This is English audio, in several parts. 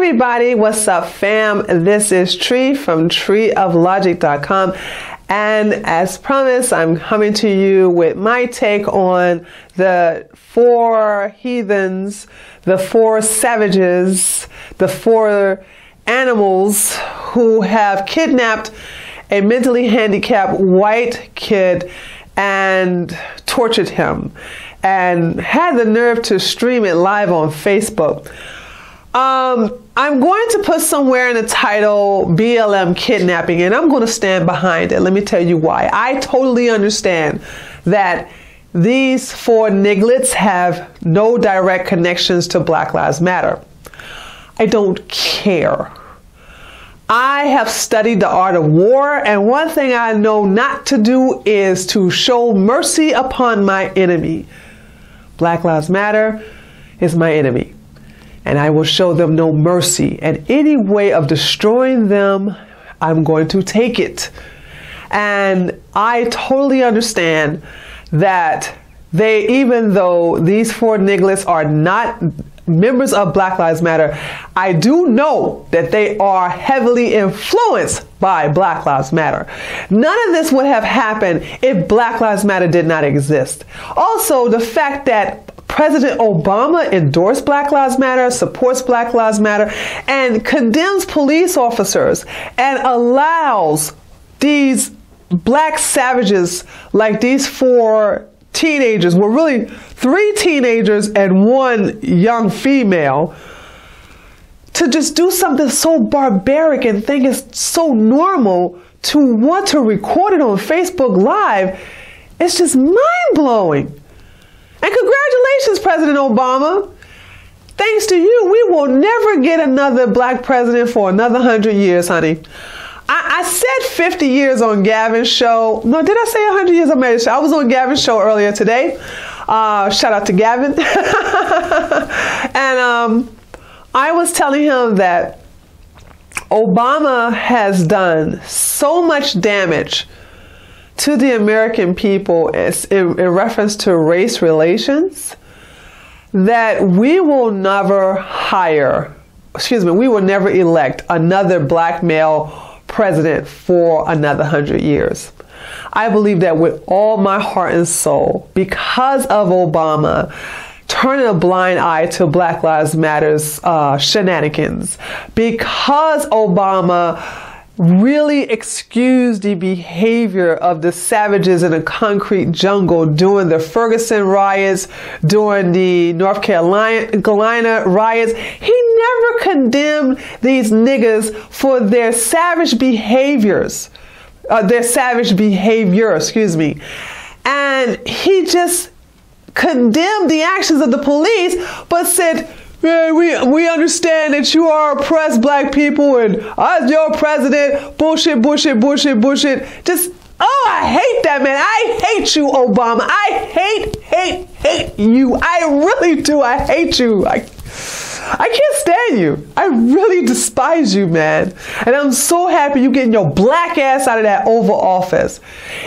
everybody, what's up fam? This is Tree from treeoflogic.com, and as promised, I'm coming to you with my take on the 4 heathens, the 4 savages, the 4 animals who have kidnapped a mentally handicapped white kid and tortured him and had the nerve to stream it live on Facebook. I'm going to put somewhere in the title BLM Kidnapping, and I'm going to stand behind it. Let me tell you why. I totally understand that these 4 nigglets have no direct connections to Black Lives Matter. I don't care. I have studied the art of war, and one thing I know not to do is to show mercy upon my enemy. Black Lives Matter is my enemy, and I will show them no mercy. And any way of destroying them, I'm going to take it. And I totally understand that even though these 4 nigglets are not members of Black Lives Matter, I do know that they are heavily influenced by Black Lives Matter. None of this would have happened if Black Lives Matter did not exist. Also, the fact that President Obama endorsed Black Lives Matter, supports Black Lives Matter, and condemns police officers and allows these black savages like these 4 teenagers, well really 3 teenagers and 1 young female, to just do something so barbaric and think it's so normal to want to record it on Facebook Live. It's just mind-blowing. And congratulations, President Obama. Thanks to you, we will never get another black president for another 100 years, honey. I said 50 years on Gavin's show. No, did I say 100 years on Mary's show? I was on Gavin's show earlier today. Shout out to Gavin. And I was telling him that Obama has done so much damage to the American people in reference to race relations that we will never we will never elect another black male president for another 100 years. I believe that with all my heart and soul, because of Obama turning a blind eye to Black Lives Matter's shenanigans, because Obama really excused the behavior of the savages in a concrete jungle during the Ferguson riots, during the North Carolina riots. He never condemned these niggas for their savage behaviors, excuse me. And he just condemned the actions of the police, but said, yeah, we understand that you are oppressed black people, and as your president, bullshit. Just, oh, I hate that, man. I hate you, Obama. I hate you. I really do. I hate you. I can't stand you. I really despise you, man. And I'm so happy you getting your black ass out of that Oval Office.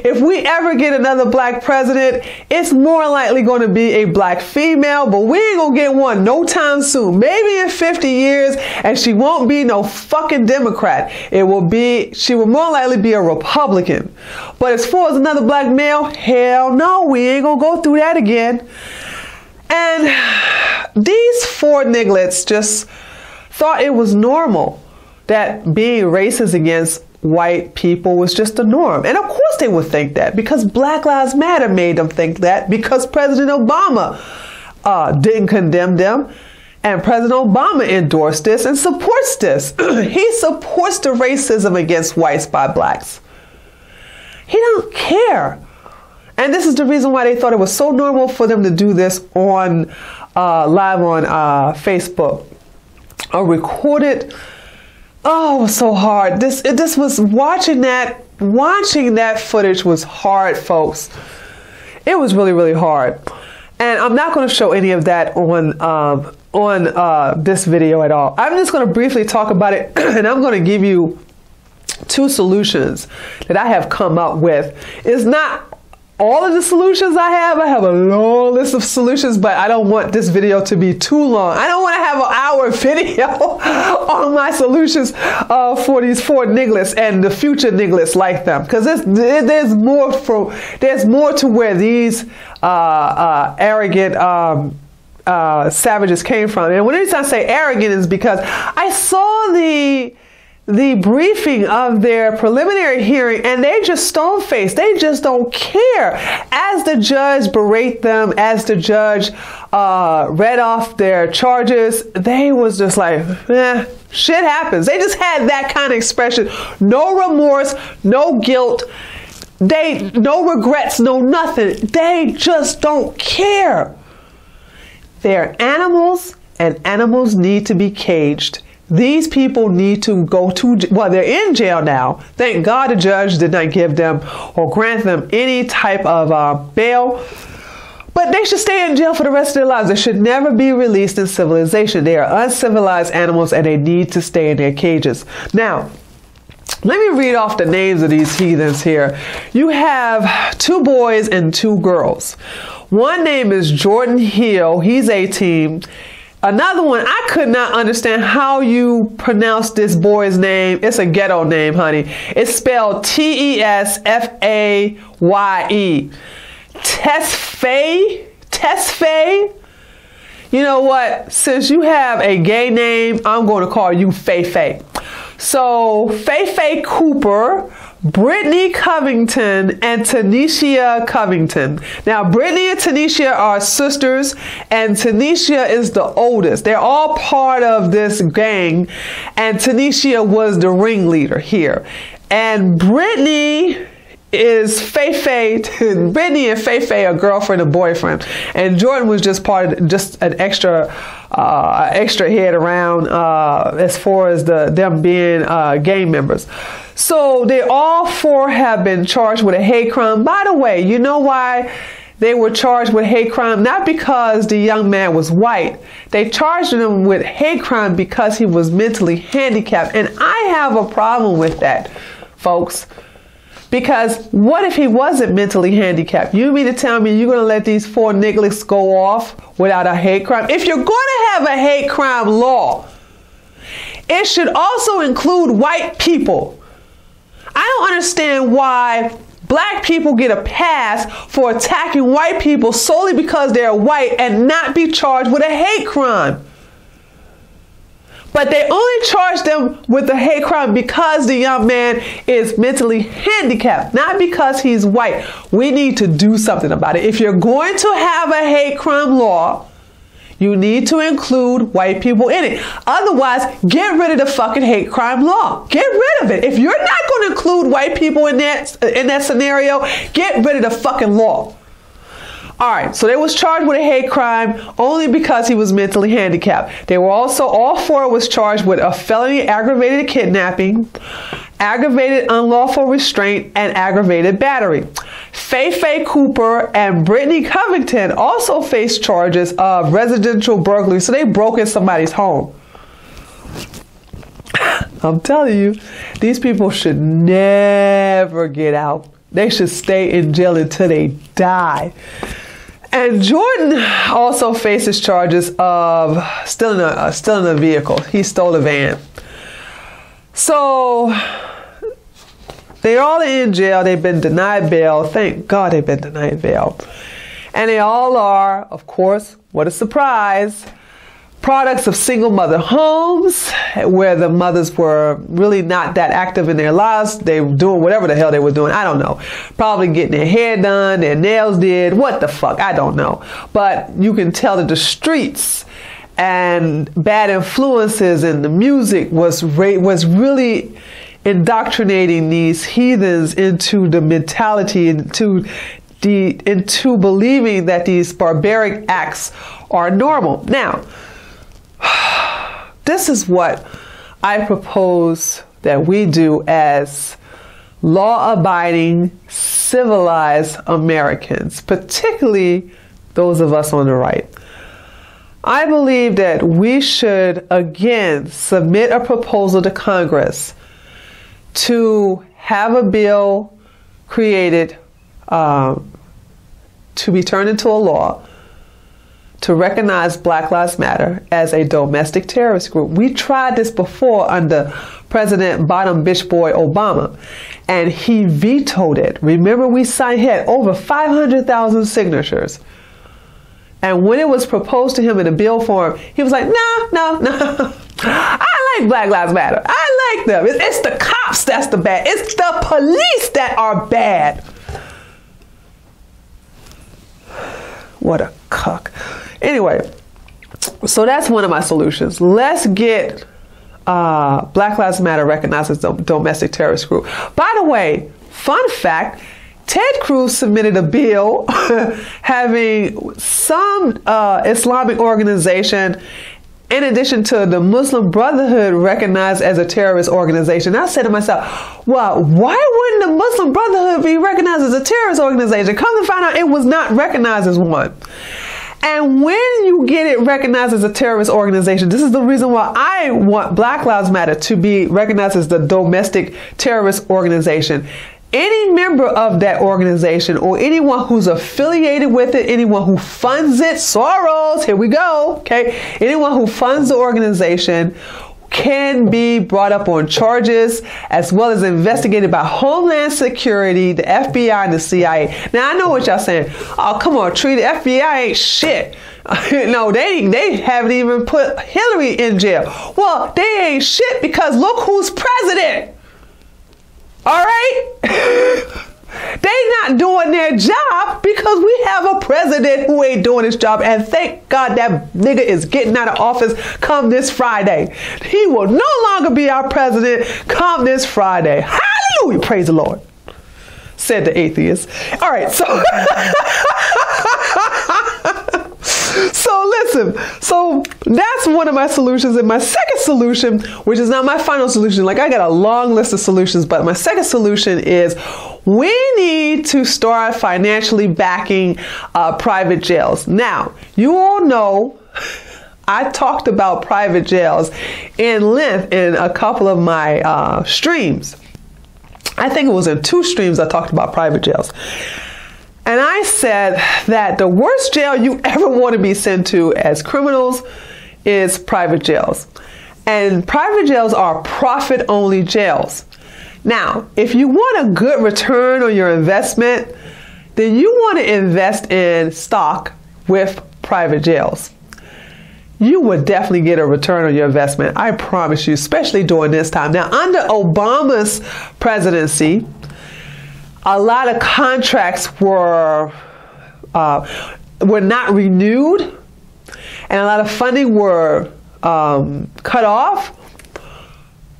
If we ever get another black president, it's more likely going to be a black female, but we ain't going to get one no time soon. Maybe in 50 years, and she won't be no fucking Democrat. She will more likely be a Republican. But as far as another black male, hell no, we ain't going to go through that again. And these 4 nigglets just thought it was normal that being racist against white people was just the norm. And of course they would think that, because Black Lives Matter made them think that, because President Obama didn't condemn them, and President Obama endorsed this and supports this. He supports the racism against whites by blacks. He don't care. And this is the reason why they thought it was so normal for them to do this on live on Facebook. Recorded. Oh, it was so hard. This was watching that footage was hard, folks. It was really, really hard. And I'm not going to show any of that on this video at all. I'm just going to briefly talk about it, and I'm going to give you 2 solutions that I have come up with. It's not all of the solutions I have a long list of solutions, but I don't want this video to be too long. I don't want to have an hour video on my solutions for these 4 nigglets and the future nigglets like them, because there's more to where these arrogant savages came from. And when I say arrogant is because I saw the briefing of their preliminary hearing, and they just stone-faced. They just don't care. As the judge berate them, as the judge read off their charges, they was just like, shit happens. They just had that kind of expression. No remorse, no guilt, no regrets, no nothing. They just don't care. They're animals, and animals need to be caged. These people need to go to, well, they're in jail now. Thank God the judge did not give them or grant them any type of bail. But they should stay in jail for the rest of their lives. They should never be released in civilization. They are uncivilized animals, and they need to stay in their cages. Now, let me read off the names of these heathens here. You have 2 boys and 2 girls. One name is Jordan Hill. He's 18. Another one, I could not understand how you pronounce this boy's name. It's a ghetto name, honey. It's spelled Tesfaye. Tesfaye. You know what? Since you have a gay name, I'm going to call you Faye. So, Faye Cooper, Brittany Covington, and Tanisha Covington. Now, Brittany and Tanisha are sisters, and Tanisha is the oldest. They're all part of this gang, and Tanisha was the ringleader here. And Brittany is Faye. Brittany and Faye are girlfriend and boyfriend, and Jordan was just an extra head around as far as them being gang members. So they all 4 have been charged with a hate crime. By the way, you know why they were charged with hate crime? Not because the young man was white. They charged him with hate crime because he was mentally handicapped, and I have a problem with that, folks. Because what if he wasn't mentally handicapped? You mean to tell me you're going to let these 4 nigglets go off without a hate crime? If you're going to have a hate crime law, it should also include white people. I don't understand why black people get a pass for attacking white people solely because they're white and not be charged with a hate crime. But they only charge them with the hate crime because the young man is mentally handicapped, not because he's white. We need to do something about it. If you're going to have a hate crime law, you need to include white people in it. Otherwise, get rid of the fucking hate crime law. Get rid of it. If you're not going to include white people in that scenario, get rid of the fucking law. All right, so they was charged with a hate crime only because he was mentally handicapped. They were also, all 4 was charged with a felony aggravated kidnapping, aggravated unlawful restraint, and aggravated battery. Faye Cooper and Brittany Covington also faced charges of residential burglary, so they broke in somebody's home. I'm telling you, these people should never get out. They should stay in jail until they die. And Jordan also faces charges of stealing a vehicle. He stole a van. So they're all in jail. They've been denied bail. Thank God they've been denied bail. And they all are, of course, what a surprise, products of single mother homes where the mothers were really not that active in their lives. They were doing whatever the hell they were doing. I don't know. Probably getting their hair done, their nails did. What the fuck? I don't know. But you can tell that the streets and bad influences and the music was really indoctrinating these heathens into the mentality, into believing that these barbaric acts are normal. Now, this is what I propose that we do as law-abiding, civilized Americans, particularly those of us on the right. I believe that we should, again, submit a proposal to Congress to have a bill created to be turned into a law to recognize Black Lives Matter as a domestic terrorist group. We tried this before under President Bottom Bitch Boy Obama, and he vetoed it. Remember, we signed, he had over 500,000 signatures. And when it was proposed to him in a bill form, he was like, no. I like Black Lives Matter. I like them. It's the cops that's the bad. It's the police that are bad. What a cuck. Anyway, so that's one of my solutions. Let's get Black Lives Matter recognized as a domestic terrorist group. By the way, fun fact, Ted Cruz submitted a bill having some Islamic organization, in addition to the Muslim Brotherhood, recognized as a terrorist organization. I said to myself, well, why wouldn't the Muslim Brotherhood be recognized as a terrorist organization? Come to find out, it was not recognized as one. And when you get it recognized as a terrorist organization, this is the reason why I want Black Lives Matter to be recognized as the domestic terrorist organization. Any member of that organization or anyone who's affiliated with it, anyone who funds it, Soros, here we go, okay? Anyone who funds the organization can be brought up on charges as well as investigated by Homeland Security, the FBI, and the CIA. Now, I know what y'all saying. Oh, come on, Tree, the FBI ain't shit. No, they haven't even put Hillary in jail. Well, they ain't shit because look who's president. All right? They not doing their job because we have a president who ain't doing his job. And thank God that nigga is getting out of office come this Friday. He will no longer be our president come this Friday. Hallelujah. Praise the Lord. Said the atheist. All right. So listen, so that's one of my solutions. And my second solution, which is not my final solution, like I got a long list of solutions, but my second solution is we need to start financially backing private jails. Now, you all know I talked about private jails in length in a couple of my streams. I think it was in 2 streams I talked about private jails. And I said that the worst jail you ever want to be sent to as criminals is private jails. And private jails are profit-only jails. Now, if you want a good return on your investment, then you want to invest in stock with private jails. You would definitely get a return on your investment. I promise you, especially during this time. Now, under Obama's presidency, a lot of contracts were not renewed, and a lot of funding were cut off,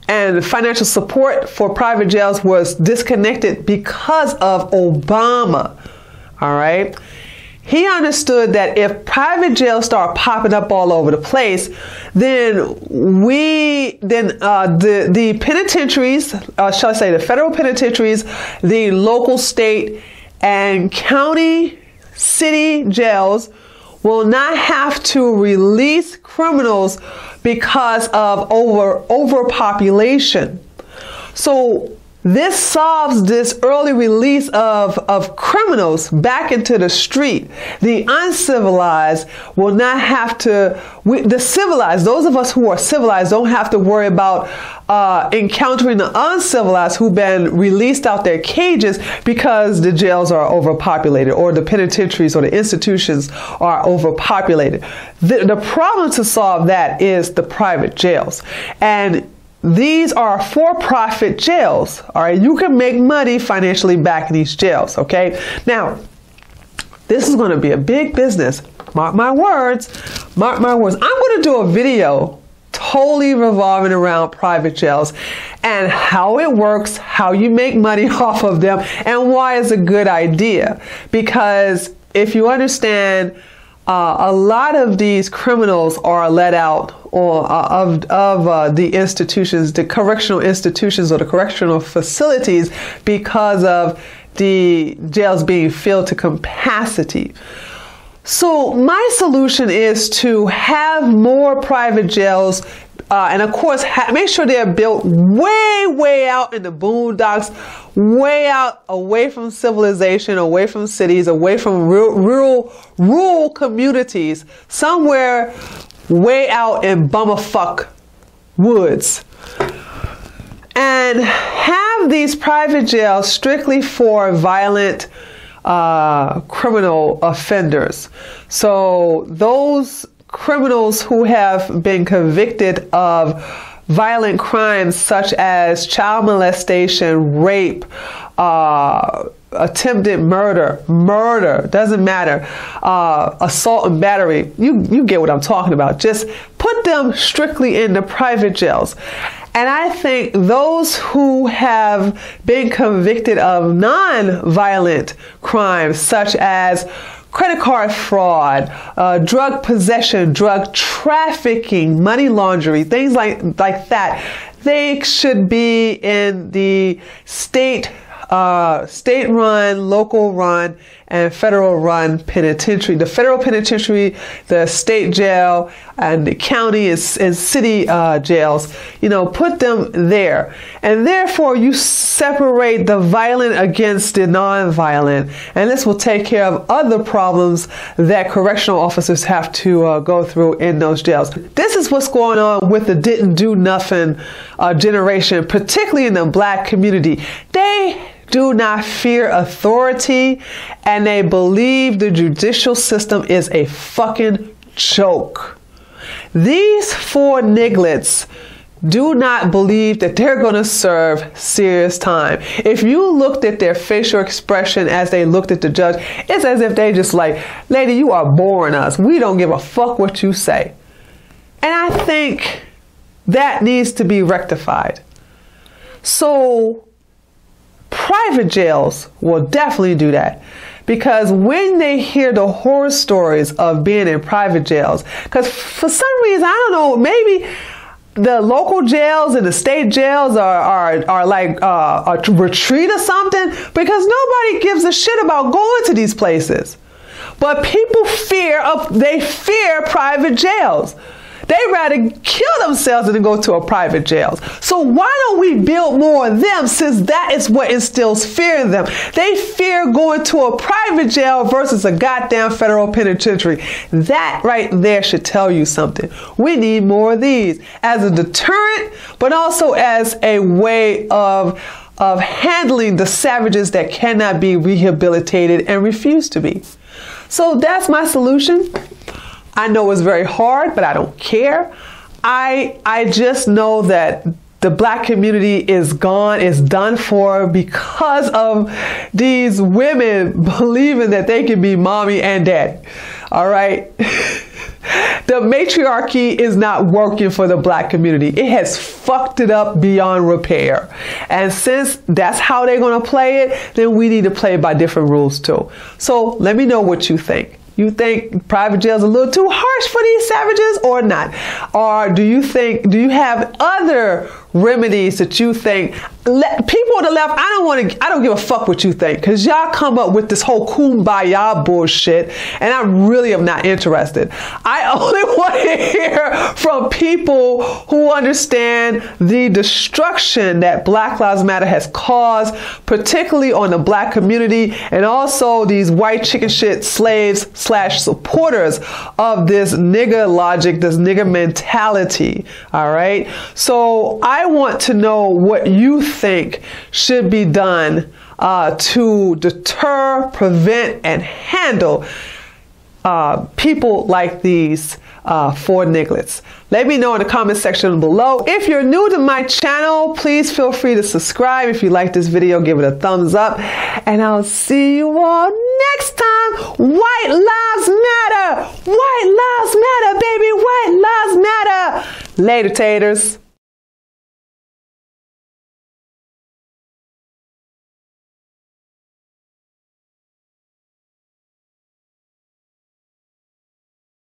and financial support for private jails was disconnected because of Obama. All right. He understood that if private jails start popping up all over the place, then the penitentiaries, shall I say the federal penitentiaries, the local, state, and county, city jails will not have to release criminals because of overpopulation. So this solves this early release of criminals back into the street. The uncivilized will not have to, the civilized, those of us who are civilized don't have to worry about encountering the uncivilized who've been released out their cages because the jails are overpopulated or the penitentiaries or the institutions are overpopulated. The problem to solve that is the private jails. And these are for-profit jails, all right? You can make money financially back in these jails, okay? Now, this is going to be a big business. Mark my words. Mark my words. I'm going to do a video totally revolving around private jails and how it works, how you make money off of them, and why it's a good idea. Because if you understand, a lot of these criminals are let out of the institutions, the correctional institutions or the correctional facilities because of the jails being filled to capacity. So my solution is to have more private jails And of course, make sure they're built way out in the boondocks, way out away from civilization, away from cities, away from rural communities, somewhere way out in bummerfuck woods. And have these private jails strictly for violent criminal offenders. So those criminals who have been convicted of violent crimes such as child molestation, rape, attempted murder, doesn't matter, assault and battery, you get what I'm talking about. Just put them strictly in the private jails. And I think those who have been convicted of non-violent crimes such as credit card fraud, drug possession, drug trafficking, money laundering, things like that, they should be in the state-run, local-run, and federal-run penitentiary. The federal penitentiary, the state jail, and the county and city jails, put them there. And therefore, you separate the violent against the non-violent. And this will take care of other problems that correctional officers have to go through in those jails. This is what's going on with the didn't do nothing generation, particularly in the black community. They do not fear authority, and they believe the judicial system is a fucking joke. These four nigglets do not believe that they're going to serve serious time. If you looked at their facial expression as they looked at the judge, it's as if they just like, lady, you are boring us. We don't give a fuck what you say. And I think that needs to be rectified. So private jails will definitely do that, because when they hear the horror stories of being in private jails, because for some reason, I don't know, maybe the local jails and the state jails are like a retreat or something, because nobody gives a shit about going to these places. But people fear private jails. They'd rather kill themselves than go to a private jail. So why don't we build more of them, since that is what instills fear in them? They fear going to a private jail versus a goddamn federal penitentiary. That right there should tell you something. We need more of these as a deterrent, but also as a way of handling the savages that cannot be rehabilitated and refuse to be. So that's my solution. I know it's very hard, but I don't care. I just know that the black community is gone, is done for, because of these women believing that they can be mommy and daddy. All right. The matriarchy is not working for the black community. It has fucked it up beyond repair. And since that's how they're going to play it, then we need to play by different rules too. So let me know what you think. You think private jail is a little too harsh for these savages or not? Or do you have other remedies that you think, people on the left, I don't give a fuck what you think, because y'all come up with this whole kumbaya bullshit, and I really am not interested. I only want to hear from people who understand the destruction that Black Lives Matter has caused, particularly on the black community, and also these white chicken shit slaves / supporters of this nigger logic, this nigger mentality. All right. So I want to know what you think should be done to deter, prevent, and handle people like these four nigglets. Let me know in the comment section below. If you're new to my channel, please feel free to subscribe. If you like this video, give it a thumbs up. And I'll see you all next time. White lives matter. White lives matter, baby. White lives matter. Later, taters.